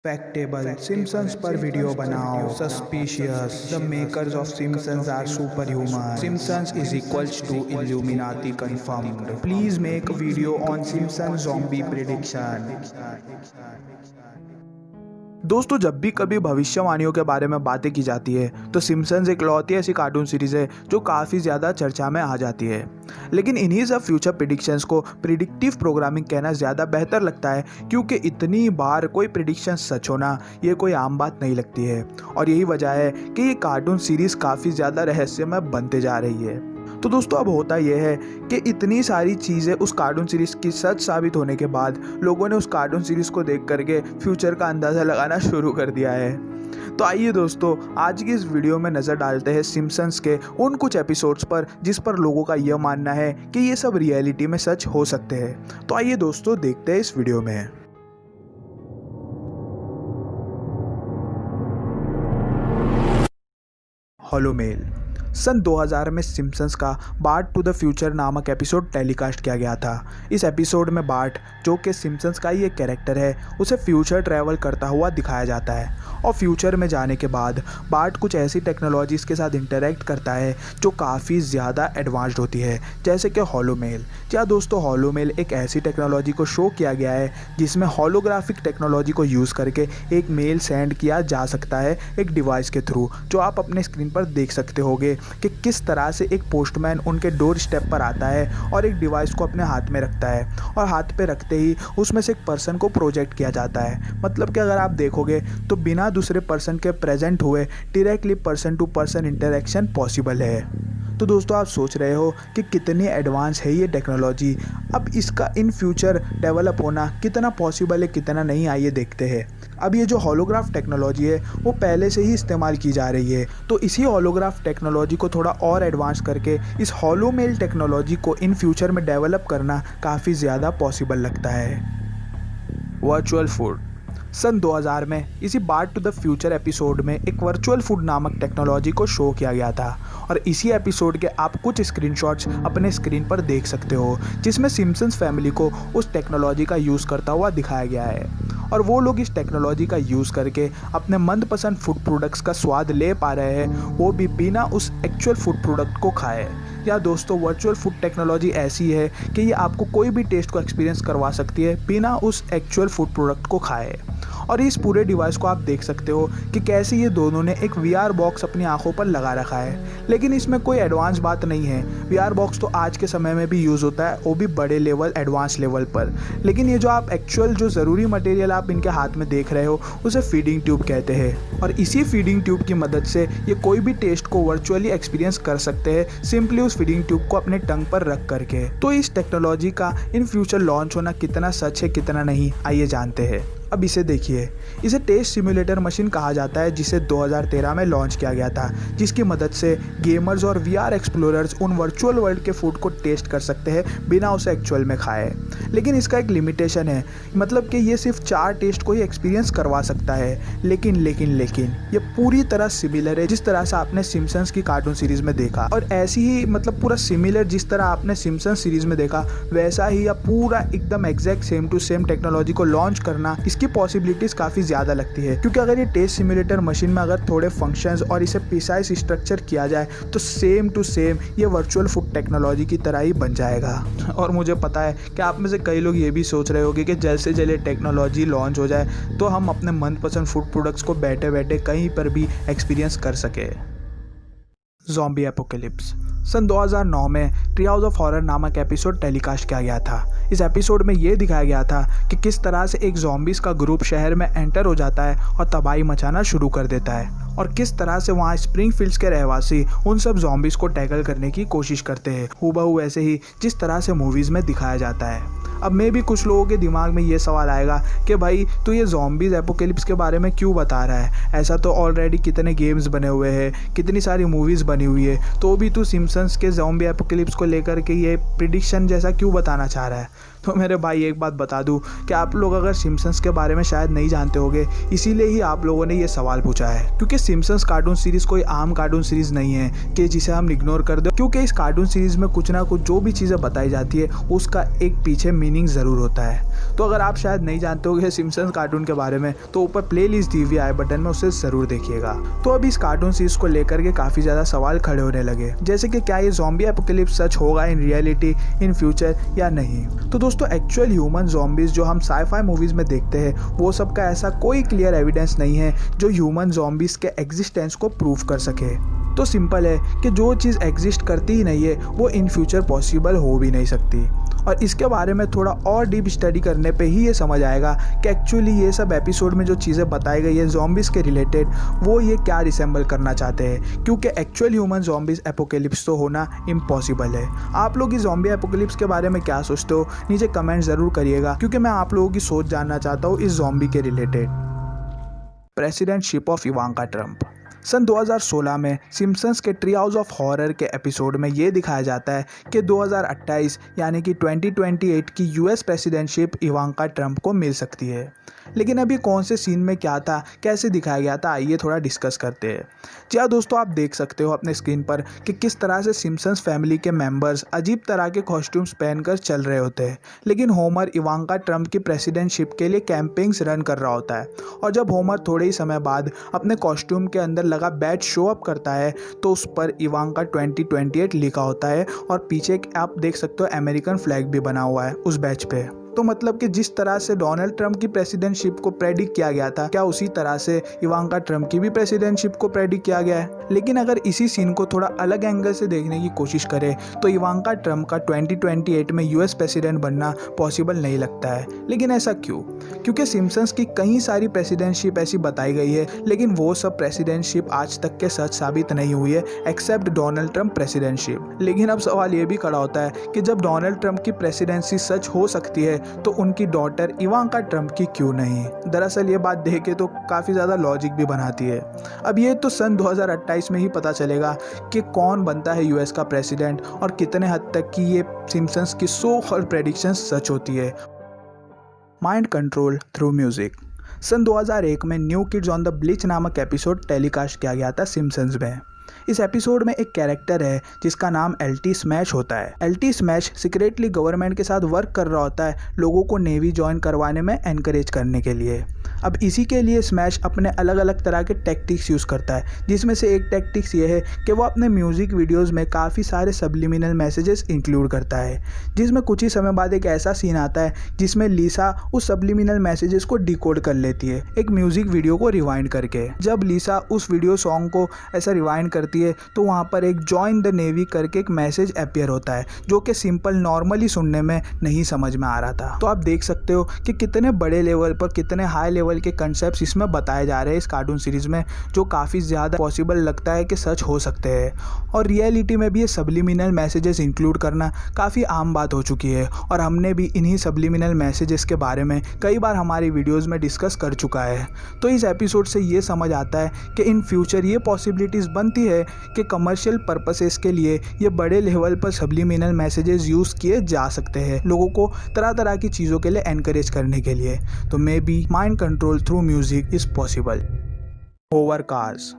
फैक्टेबल Simpsons पर video बनाओ suspicious the makers of Simpsons are super human Simpsons is equals to Illuminati confirmed please make video on Simpsons zombie prediction. दोस्तों, जब भी कभी भविष्यवाणियों के बारे में बातें की जाती है तो सिम्पसन्स एक लौती ऐसी कार्टून सीरीज है जो काफ़ी ज़्यादा चर्चा में आ जाती है। लेकिन इन्हीं सब फ्यूचर प्रिडिक्शंस को प्रिडिक्टिव प्रोग्रामिंग कहना ज़्यादा बेहतर लगता है, क्योंकि इतनी बार कोई प्रिडिक्शन सच होना ये कोई आम बात नहीं लगती है। और यही वजह है कि ये कार्टून सीरीज़ काफ़ी ज़्यादा रहस्यमय बनते जा रही है। तो दोस्तों, अब होता यह है कि इतनी सारी चीज़ें उस कार्टून सीरीज़ की सच साबित होने के बाद लोगों ने उस कार्टून सीरीज़ को देख करके फ्यूचर का अंदाज़ा लगाना शुरू कर दिया है। तो आइए दोस्तों, आज की इस वीडियो में नज़र डालते हैं सिम्पसन्स के उन कुछ एपिसोड्स पर जिस पर लोगों का यह मानना है कि ये सब रियलिटी में सच हो सकते हैं। तो आइए दोस्तों, देखते हैं इस वीडियो में। Hollow mail. सन 2000 में सिम्पसन्स का बार्ट टू द फ्यूचर नामक एपिसोड टेलीकास्ट किया गया था। इस एपिसोड में बार्ट, जो कि सिम्पसन्स का ही एक कैरेक्टर है, उसे फ्यूचर ट्रैवल करता हुआ दिखाया जाता है। और फ्यूचर में जाने के बाद बार्ट कुछ ऐसी टेक्नोलॉजीज़ के साथ इंटरेक्ट करता है जो काफ़ी ज़्यादा एडवांस्ड होती है, जैसे कि हॉलो मेल। क्या दोस्तों, हॉलो मेल एक ऐसी टेक्नोलॉजी को शो किया गया है जिसमें होलोग्राफिक टेक्नोलॉजी को यूज़ करके एक मेल सेंड किया जा सकता है एक डिवाइस के थ्रू, जो आप अपने स्क्रीन पर देख सकते होगे कि किस तरह से एक पोस्टमैन उनके डोर स्टेप पर आता है और एक डिवाइस को अपने हाथ में रखता है, और हाथ पे रखते ही उसमें से एक पर्सन को प्रोजेक्ट किया जाता है। मतलब कि अगर आप देखोगे तो बिना दूसरे पर्सन के प्रेजेंट हुए directly person to person interaction possible है। तो दोस्तों, आप सोच रहे हो कि कितनी एडवांस है ये टेक्नोलॉजी। अब इसका इन फ्यूचर डेवलप होना कितना पॉसिबल है, कितना नहीं, आइए देखते हैं। अब ये जो होलोग्राफ टेक्नोलॉजी है वो पहले से ही इस्तेमाल की जा रही है, तो इसी होलोग्राफ टेक्नोलॉजी को थोड़ा और एडवांस करके इस हॉलो मेल टेक्नोलॉजी को इन फ्यूचर में डेवलप करना काफ़ी ज़्यादा पॉसिबल लगता है। Virtual food. सन 2000 में इसी Bart to the future episode में एक वर्चुअल फूड नामक टेक्नोलॉजी को शो किया गया था, और इसी एपिसोड के आप कुछ स्क्रीनशॉट्स अपने स्क्रीन पर देख सकते हो जिसमें सिम्पसन्स फैमिली को उस टेक्नोलॉजी का यूज़ करता हुआ दिखाया गया है। और वो लोग इस टेक्नोलॉजी का यूज़ करके अपने मनपसंद फूड प्रोडक्ट्स का स्वाद ले पा रहे हैं, वो भी बिना उस एक्चुअल फूड प्रोडक्ट को खाए। या दोस्तों, वर्चुअल फूड टेक्नोलॉजी ऐसी है कि ये आपको कोई भी टेस्ट को एक्सपीरियंस करवा सकती है बिना उस एक्चुअल फूड प्रोडक्ट को खाए। और इस पूरे डिवाइस को आप देख सकते हो कि कैसे ये दोनों ने एक VR बॉक्स अपनी आंखों पर लगा रखा है। लेकिन इसमें कोई एडवांस बात नहीं है। VR बॉक्स तो आज के समय में भी यूज़ होता है, वो भी बड़े लेवल, एडवांस लेवल पर। लेकिन ये जो आप एक्चुअल जो ज़रूरी मटेरियल आप इनके हाथ में देख रहे हो उसे फीडिंग ट्यूब कहते हैं। और इसी फीडिंग ट्यूब की मदद से ये कोई भी टेस्ट को वर्चुअली एक्सपीरियंस कर सकते हैं, सिंपली उस फीडिंग ट्यूब को अपने टंग पर रख करके। तो इस टेक्नोलॉजी का इन फ्यूचर लॉन्च होना कितना सच है, कितना नहीं, आइए जानते हैं। अब इसे देखिए, इसे टेस्ट सिमुलेटर मशीन कहा जाता है, जिसे 2013 में लॉन्च किया गया था, जिसकी मदद से गेमर्स और VR एक्सप्लोरर्स उन वर्चुअल वर्ल्ड के फूड को टेस्ट कर सकते हैं बिना उसे एक्चुअल में खाए। लेकिन इसका एक लिमिटेशन है, मतलब कि ये सिर्फ 4 टेस्ट को ही एक्सपीरियंस करवा सकता है। लेकिन ये पूरी तरह सिमिलर है जिस तरह से आपने सिम्पसन्स की कार्टून सीरीज़ में देखा, और ऐसी ही मतलब पूरा सिमिलर जिस तरह आपने सिम्पसन्स सीरीज़ में देखा वैसा ही या पूरा एकदम exact same to same technology को लॉन्च करना, इसकी पॉसिबिलिटीज़ काफ़ी ज़्यादा लगती है। क्योंकि अगर ये टेस्ट सिमुलेटर मशीन में अगर थोड़े फंक्शंस और इसे प्रिसाइज स्ट्रक्चर किया जाए तो सेम टू सेम ये वर्चुअल फूड टेक्नोलॉजी की तरह ही बन जाएगा। और मुझे पता है कि आप में से कई लोग ये भी सोच रहे होंगे कि जल्द से जल्द टेक्नोलॉजी लॉन्च हो जाए तो हम अपने मनपसंद फूड प्रोडक्ट्स को बैठे बैठे कहीं पर भी एक्सपीरियंस कर सके। Zombie apocalypse. सन 2009 में ट्री हाउस ऑफ हॉरर नामक एपिसोड टेलीकास्ट किया गया था। इस एपिसोड में ये दिखाया गया था कि किस तरह से एक ज़ॉम्बीज़ का ग्रुप शहर में एंटर हो जाता है और तबाही मचाना शुरू कर देता है, और किस तरह से वहाँ स्प्रिंगफील्ड्स के रहवासी उन सब ज़ॉम्बीज़ को टैकल करने की कोशिश करते हैं, हूबहू वैसे ही जिस तरह से मूवीज़ में दिखाया जाता है। अब में भी कुछ लोगों के दिमाग में ये सवाल आएगा कि भाई तू ये ज़ॉम्बीज़ एपोकलिप्स के बारे में क्यों बता रहा है, ऐसा तो ऑलरेडी कितने गेम्स बने हुए हैं, कितनी सारी मूवीज़ बनी हुई है, तो भी तू सिम्पसन्स के ज़ॉम्बी एपोकलिप्स को लेकर के ये प्रिडिक्शन जैसा क्यों बताना चाह रहा है। तो मेरे भाई एक बात बता दूं कि आप लोग अगर सिम्पसन्स के बारे में शायद नहीं जानते होंगे, इसीलिए ही आप लोगों ने ये सवाल पूछा है, क्योंकि सिम्पसन्स कार्टून सीरीज़ कोई आम कार्टून सीरीज़ नहीं है कि जिसे हम इग्नोर कर दें, क्योंकि इस कार्टून सीरीज़ में कुछ ना कुछ जो भी चीज़ें बताई जाती है उसका एक पीछे मीनिंग ज़रूर होता है। तो अगर आप शायद नहीं जानते होंगे सिम्पसन्स कार्टून के बारे में, तो ऊपर प्लेलिस्ट दी हुई आई बटन में उसे ज़रूर देखिएगा। तो अब इस कार्टून सीरीज़ को लेकर के काफ़ी ज़्यादा सवाल खड़े होने लगे, जैसे कि क्या ये ज़ॉम्बी एपोकलिप्स सच होगा इन रियलिटी इन फ्यूचर या नहीं। तो दोस्तों एक्चुअल ह्यूमन ज़ॉम्बीज़ जो हम साई-फाई मूवीज़ में देखते हैं, वो सब का ऐसा कोई क्लियर एविडेंस नहीं है जो ह्यूमन ज़ॉम्बीज़ के एग्जिस्टेंस को प्रूव कर सके। तो सिंपल है कि जो चीज़ एग्जिस्ट करती ही नहीं है वो इन फ्यूचर पॉसिबल हो भी नहीं सकती। और इसके बारे में थोड़ा और डीप स्टडी करने पे ही ये समझ आएगा कि एक्चुअली ये सब एपिसोड में जो चीज़ें बताई गई है ज़ॉम्बीज़ के रिलेटेड, वो ये क्या रिसेंबल करना चाहते हैं, क्योंकि एक्चुअल ह्यूमन ज़ॉम्बीज़ एपोकलिप्स तो होना इम्पॉसिबल है। आप लोग इस ज़ॉम्बी एपोकलिप्स के बारे में क्या सोचते हो, नीचे कमेंट ज़रूर करिएगा, क्योंकि मैं आप लोगों की सोच जानना चाहता हूँ इस ज़ॉम्बी के related. Presidentship of Ivanka Trump. सन 2016 में सिम्पसन्स के ट्री हाउस ऑफ हॉरर के एपिसोड में ये दिखाया जाता है कि 2028 यानी कि 2028 की यूएस प्रेसिडेंटशिप इवांका ट्रंप को मिल सकती है। लेकिन अभी कौन से सीन में क्या था, कैसे दिखाया गया था, आइए थोड़ा डिस्कस करते हैं। जी हाँ दोस्तों, आप देख सकते हो अपने स्क्रीन पर कि किस तरह से सिम्पसन्स फैमिली के मेंबर्स अजीब तरह के कॉस्ट्यूम्स पहनकर चल रहे होते हैं, लेकिन होमर इवांका ट्रंप की प्रेसिडेंटशिप के लिए कैंपेन्स रन कर रहा होता है। और जब होमर थोड़े ही समय बाद अपने कॉस्ट्यूम के अंदर लगा बैच शो अप करता है, तो उस पर इवांका 2028 लिखा होता है और पीछे आप देख सकते हो अमेरिकन फ्लैग भी बना हुआ है उस बैच पे। तो मतलब कि जिस तरह से डोनाल्ड ट्रंप की प्रेसिडेंटशिप को प्रेडिक्ट किया गया था, क्या उसी तरह से इवांका ट्रंप की भी प्रेसिडेंटशिप को प्रेडिक्ट किया गया है। लेकिन अगर इसी सीन को थोड़ा अलग एंगल से देखने की कोशिश करें तो इवांका ट्रंप का 2028 में यूएस प्रेसिडेंट बनना पॉसिबल नहीं लगता है। लेकिन ऐसा क्यों? क्योंकि सिम्पसन्स की कई सारी प्रेसिडेंटशिप ऐसी बताई गई है, लेकिन वो सब प्रेसिडेंटशिप आज तक के सच साबित नहीं हुई है एक्सेप्ट डोनाल्ड ट्रंप प्रेसिडेंटशिप। लेकिन अब सवाल ये भी खड़ा होता है कि जब डोनाल्ड ट्रंप की प्रेसिडेंसी सच हो सकती है तो उनकी डॉटर इवांका ट्रंप की क्यों नहीं? दरअसल ये बात देखे तो काफ़ी ज़्यादा लॉजिक भी बनाती है। अब ये तो सन 2028 में ही पता चलेगा कि कौन बनता है यूएस का प्रेसिडेंट और कितने हद तक की ये सिम्पसन्स की सो कॉल्ड प्रेडिक्शंस सच होती है। Mind control through music. सन 2001 में New Kids on the Blecch नामक एपिसोड टेलीकास्ट किया गया था सिम्पसन्स में। इस एपिसोड में एक कैरेक्टर है जिसका नाम एलटी स्मैश होता है। एलटी स्मैश सीक्रेटली गवर्नमेंट के साथ वर्क कर रहा होता है लोगों को नेवी ज्वाइन करवाने में एनकरेज करने के लिए। अब इसी के लिए स्मैश अपने अलग अलग तरह के टैक्टिक्स यूज़ करता है, जिसमें से एक टैक्टिक्स ये है कि वो अपने म्यूज़िक वीडियोज़ में काफ़ी सारे सब्लिमिनल मैसेजेस इंक्लूड करता है, जिसमें कुछ ही समय बाद एक ऐसा सीन आता है जिसमें लीसा उस सब्लिमिनल मैसेजेस को डिकोड कर लेती है एक म्यूज़िक वीडियो को रिवाइंड करके। जब लीसा उस वीडियो सॉन्ग को ऐसा रिवाइंड करती है तो वहाँ पर एक जॉइन द नेवी करके एक मैसेज अपीयर होता है, जो कि सिंपल नॉर्मली सुनने में नहीं समझ में आ रहा था। तो आप देख सकते हो कि कितने बड़े लेवल पर, कितने हाई लेवल के कंसेप्ट्स इसमें बताए जा रहे हैं इस कार्टून सीरीज़ में, जो काफ़ी ज़्यादा पॉसिबल लगता है कि सच हो सकते हैं। और रियलिटी में भी ये सब्लिमिनल मैसेजेस इंक्लूड करना काफ़ी आम बात हो चुकी है, और हमने भी इन्हीं सब्लिमिनल मैसेजेस के बारे में कई बार हमारी वीडियोज़ में डिस्कस कर चुका है। तो इस एपिसोड से ये समझ आता है कि इन फ्यूचर ये पॉसिबिलिटीज़ बनती है कि कमर्शियल पर्पसेस के लिए ये बड़े लेवल पर सब्लिमिनल मैसेजेस यूज़ किए जा सकते हैं, लोगों को तरह तरह की चीज़ों के लिए एनकरेज करने के लिए। तो maybe mind control through music is possible. Hover cars.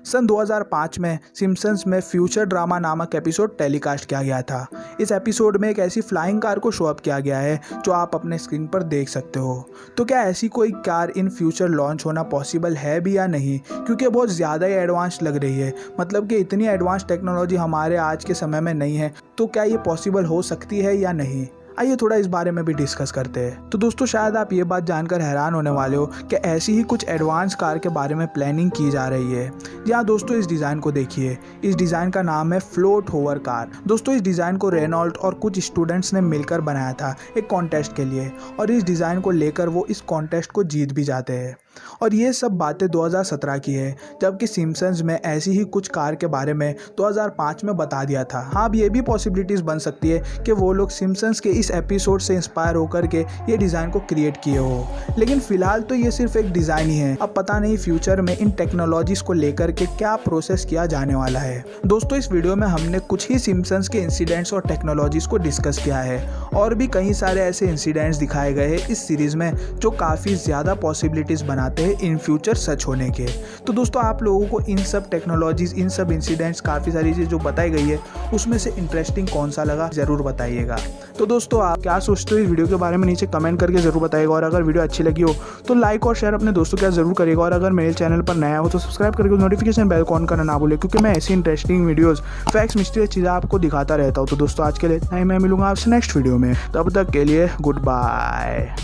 सन 2005 में सिम्पसन्स में फ्यूचर ड्रामा नामक एपिसोड टेलीकास्ट किया गया था। इस एपिसोड में एक ऐसी फ्लाइंग कार को शो अप किया गया है जो आप अपने स्क्रीन पर देख सकते हो। तो क्या ऐसी कोई कार इन फ्यूचर लॉन्च होना पॉसिबल है भी या नहीं? क्योंकि बहुत ज़्यादा ही एडवांस लग रही है, मतलब कि इतनी एडवांस टेक्नोलॉजी हमारे आज के समय में नहीं है। तो क्या ये पॉसिबल हो सकती है या नहीं? आइए थोड़ा इस बारे में भी डिस्कस करते हैं। तो दोस्तों, शायद आप ये बात जानकर हैरान होने वाले हो कि ऐसी ही कुछ एडवांस कार के बारे में प्लानिंग की जा रही है। जी हाँ दोस्तों, इस डिज़ाइन को देखिए। इस डिज़ाइन का नाम है फ्लोट होवर कार। दोस्तों, इस डिज़ाइन को रेनॉल्ट और कुछ स्टूडेंट्स ने मिलकर बनाया था एक कॉन्टेस्ट के लिए, और इस डिज़ाइन को लेकर वो इस कॉन्टेस्ट को जीत भी जाते हैं। और ये सब बातें 2017 की है, जबकि सिम्पसन्स में ऐसी ही कुछ कार के बारे में 2005 में बता दिया था। हाँ, अब ये भी पॉसिबिलिटीज़ बन सकती है कि वो लोग सिम्पसन्स के इस इस एपिसोड से इंस्पायर होकर के ये डिज़ाइन को क्रिएट किए हो। लेकिन फिलहाल तो ये सिर्फ एक डिज़ाइन ही है। अब पता नहीं फ्यूचर में इन टेक्नोलॉजीज़ को लेकर के क्या प्रोसेस किया जाने वाला है। दोस्तों इस वीडियो में हमने कुछ ही सिम्पसन्स के इंसिडेंट्स और टेक्नोलॉजीज़ को डिस्कस किया है और भी कई सारे ऐसे इंसिडेंट्स दिखाए गए हैं इस सीरीज़ में जो काफ़ी ज़्यादा पॉसिबिलिटीज़ बनाते हैं इन फ्यूचर सच होने के। तो दोस्तों आप लोगों को इन सब टेक्नोलॉजीज़, इन सब इंसिडेंट्स, काफ़ी सारी चीज़ जो बताई गई है उसमें से इंटरेस्टिंग कौन सा लगा ज़रूर बताइएगा। तो दोस्तों आप क्या सोचते हो इस वीडियो के बारे में नीचे कमेंट करके ज़रूर बताइएगा और अगर वीडियो अच्छी लगी हो तो लाइक और शेयर अपने दोस्तों के साथ ज़रूर करिएगा और अगर मेरे चैनल पर नया हो तो सब्सक्राइब करके नोटिफिकेशन बेल ऑन करना ना भूलें क्योंकि मैं ऐसी इंटरेस्टिंग वीडियोस, फैक्ट्स, मिस्टीरियस चीज़ें आपको दिखाता रहता हूँ। तो दोस्तों आज के लिए इतना ही, मैं मिलूंगा आपसे नेक्स्ट वीडियो में, तब तक के लिए गुड बाय।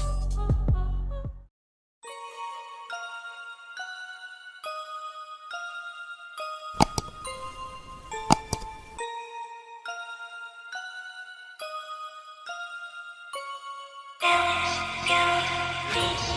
This